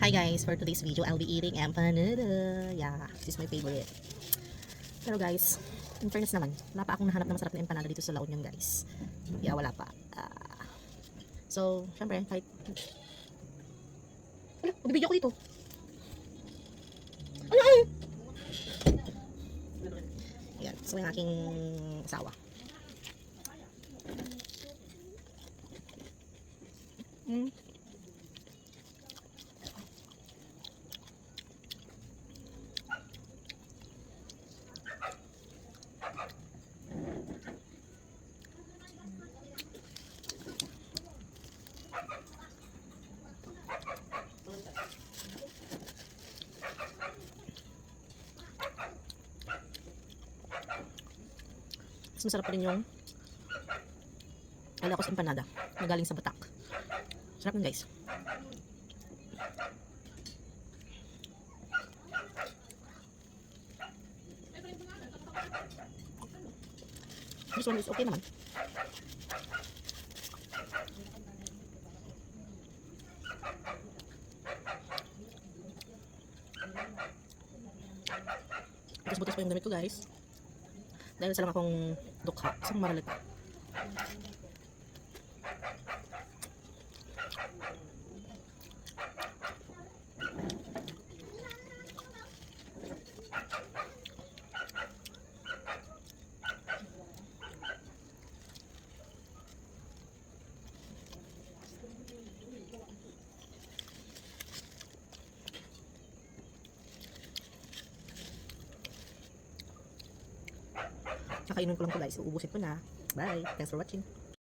Hi guys, for today's video, I'll be eating empanada. Yeah, this is my favorite. Pero guys, in fairness naman, wala pa akong nahanap na masarap na empanada dito sa La Union guys. Yeah, wala pa. So, syempre, kahit... Ano, magbibideo ko dito. Ay! Yan, so yung aking asawa. Mas masarap pa rin yung Ilocos empanada na galing sa Batak. Sarap yun guys. This one is okay naman. Butas-butas pa yung damit ko guys. Dahil sa lang akong dukha, isang maralit. Nakainom ko lang po guys, uubusin ko na. Bye! Thanks for watching.